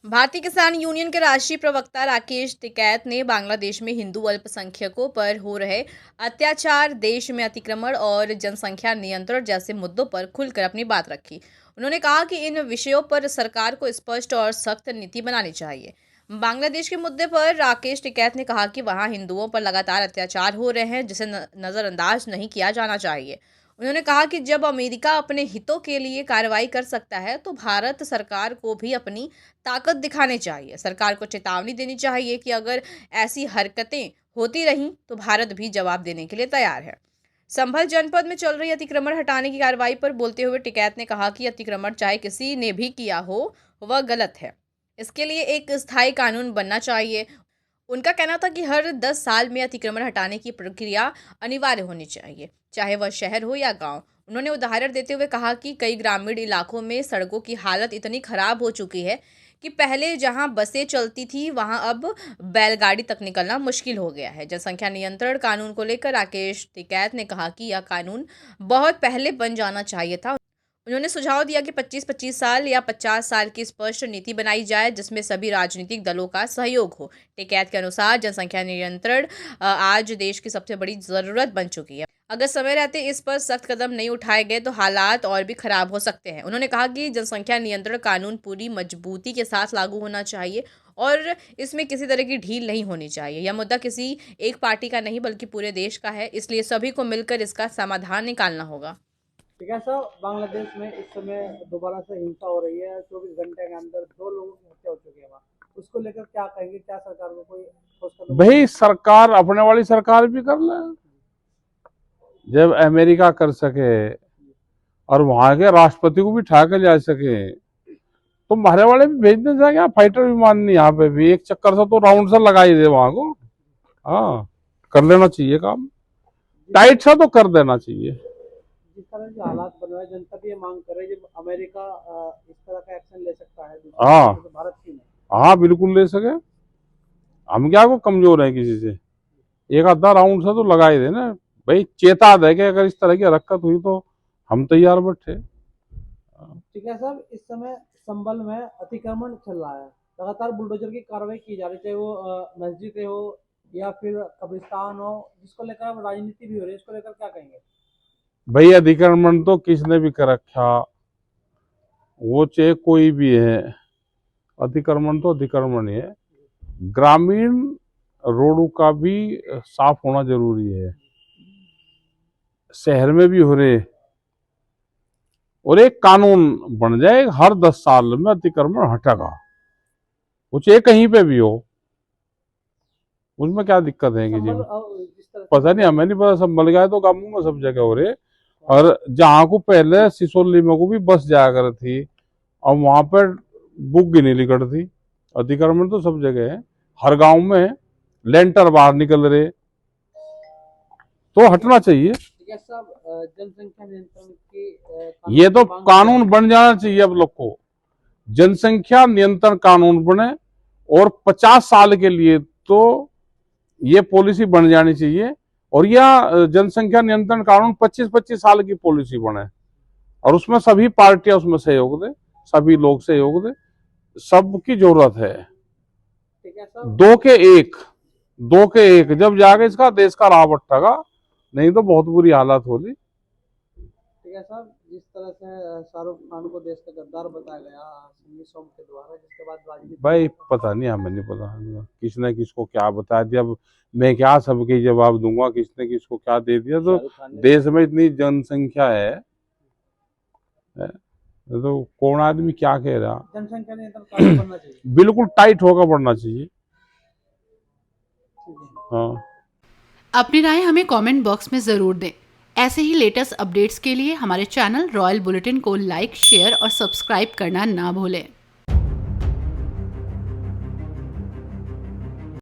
भारतीय किसान यूनियन के राष्ट्रीय प्रवक्ता राकेश टिकैत ने बांग्लादेश में हिंदू अल्पसंख्यकों पर हो रहे अत्याचार, देश में अतिक्रमण और जनसंख्या नियंत्रण जैसे मुद्दों पर खुलकर अपनी बात रखी। उन्होंने कहा कि इन विषयों पर सरकार को स्पष्ट और सख्त नीति बनानी चाहिए। बांग्लादेश के मुद्दे पर राकेश टिकैत ने कहा कि वहां हिंदुओं पर लगातार अत्याचार हो रहे हैं, जिसे नज़रअंदाज नहीं किया जाना चाहिए। उन्होंने कहा कि जब अमेरिका अपने हितों के लिए कार्रवाई कर सकता है, तो भारत सरकार को भी अपनी ताकत दिखानी चाहिए। सरकार को चेतावनी देनी चाहिए कि अगर ऐसी हरकतें होती रहीं, तो भारत भी जवाब देने के लिए तैयार है। संभल जनपद में चल रही अतिक्रमण हटाने की कार्रवाई पर बोलते हुए टिकैत ने कहा कि अतिक्रमण चाहे किसी ने भी किया हो, वह गलत है। इसके लिए एक स्थायी कानून बनना चाहिए। उनका कहना था कि हर 10 साल में अतिक्रमण हटाने की प्रक्रिया अनिवार्य होनी चाहिए, चाहे वह शहर हो या गांव। उन्होंने उदाहरण देते हुए कहा कि कई ग्रामीण इलाकों में सड़कों की हालत इतनी खराब हो चुकी है कि पहले जहां बसें चलती थी, वहां अब बैलगाड़ी तक निकलना मुश्किल हो गया है। जनसंख्या नियंत्रण कानून को लेकर राकेश टिकैत ने कहा कि यह कानून बहुत पहले बन जाना चाहिए था। उन्होंने सुझाव दिया कि 25-25 साल या 50 साल की स्पष्ट नीति बनाई जाए, जिसमें सभी राजनीतिक दलों का सहयोग हो। टिकैत के अनुसार जनसंख्या नियंत्रण आज देश की सबसे बड़ी जरूरत बन चुकी है। अगर समय रहते इस पर सख्त कदम नहीं उठाए गए, तो हालात और भी खराब हो सकते हैं। उन्होंने कहा कि जनसंख्या नियंत्रण कानून पूरी मजबूती के साथ लागू होना चाहिए और इसमें किसी तरह की ढील नहीं होनी चाहिए। यह मुद्दा किसी एक पार्टी का नहीं, बल्कि पूरे देश का है, इसलिए सभी को मिलकर इसका समाधान निकालना होगा। ठीक है सर, बांग्लादेश में इस समय दोबारा से हिंसा हो रही है। 24 घंटे के अंदर 2 लोगों की हत्या हो चुकी है वहाँ। उसको लेकर क्या कहेंगे? क्या सरकार को कोई ठोस कदम? भाई सरकार अपने वाली सरकार भी कर ले। जब अमेरिका कर सके और वहां के राष्ट्रपति को भी उठा के जा सके, तो हमारे वाले भी भेजने जाएंगे। फाइटर विमान नहीं, यहाँ पे भी एक चक्कर से तो राउंड सा लगा ही दे वहां को। हाँ, कर लेना चाहिए काम, टाइट सा तो कर देना चाहिए। जिस तरह के हालात बन रहे हैं, जनता भी ये मांग कर रही है जब अमेरिका इस तरह का एक्शन ले सकता है, हाँ तो भारत क्यों नहीं? हाँ, बिल्कुल ले सके। हम क्या को कमजोर है किसी से? एक आधा राउंड सा तो लगा ही देना भाई, चेता दे कि अगर इस तरह की हरकत हुई तो हम तैयार बैठे। ठीक है सर, इस समय संभल में अतिक्रमण चल रहा है। लगातार बुलडोजर की कार्रवाई की जा रही है, चाहे वो मस्जिदें हो या फिर कब्रिस्तान हो, जिसको लेकर राजनीति भी हो रही है। इसको लेकर क्या कहेंगे? भाई अतिक्रमण तो किसने भी कर रखा, वो चाहे कोई भी है, अतिक्रमण तो अतिक्रमण ही है। ग्रामीण रोडों का भी साफ होना जरूरी है। शहर में भी हो रहे, और एक कानून बन जाए हर 10 साल में अतिक्रमण हटेगा, वो चाहे कहीं पे भी हो। उसमें क्या दिक्कत है कि जी पता नहीं, हमें नहीं पता। सब मिल गया तो गांवों में सब जगह हो रहे। और जहाँ को पहले सिसोली में को भी बस जाया कर थी, और वहां पर बुक ही नहीं निकल थी। अतिक्रमण तो सब जगह है, हर गांव में लेंटर बाहर निकल रहे, तो हटना चाहिए। जनसंख्या नियंत्रण की ये तो कानून बन जाना चाहिए अब लोग को। जनसंख्या नियंत्रण कानून बने, और 50 साल के लिए तो ये पॉलिसी बन जानी चाहिए। और यह जनसंख्या नियंत्रण कानून 25-25 साल की पॉलिसी बने, और उसमें सभी पार्टियां उसमें सहयोग दे, सभी लोग सहयोग दे। सबकी जरूरत है। दो के एक जब जाके इसका देश का राह बट्टेगा, नहीं तो बहुत बुरी हालत होगी। ठीक है सर, जिस तरह से शाहरुख खान को देश का गद्दार बताया गया सन्नी सोम के द्वारा, जिसके बाद राजनीति भाई पता नहीं, हमें नहीं पता किसने किसको क्या बता दिया। अब मैं क्या सबके जवाब दूंगा, किसने किसको क्या दे दिया। तो देश में इतनी जनसंख्या है, तो कौन आदमी क्या कह रहा। जनसंख्या नियंत्रण कानून बनना चाहिए, बिल्कुल टाइट होकर बढ़ना चाहिए। हाँ, अपनी राय हमें कमेंट बॉक्स में ज़रूर दें। ऐसे ही लेटेस्ट अपडेट्स के लिए हमारे चैनल रॉयल बुलेटिन को लाइक, शेयर और सब्सक्राइब करना ना भूलें।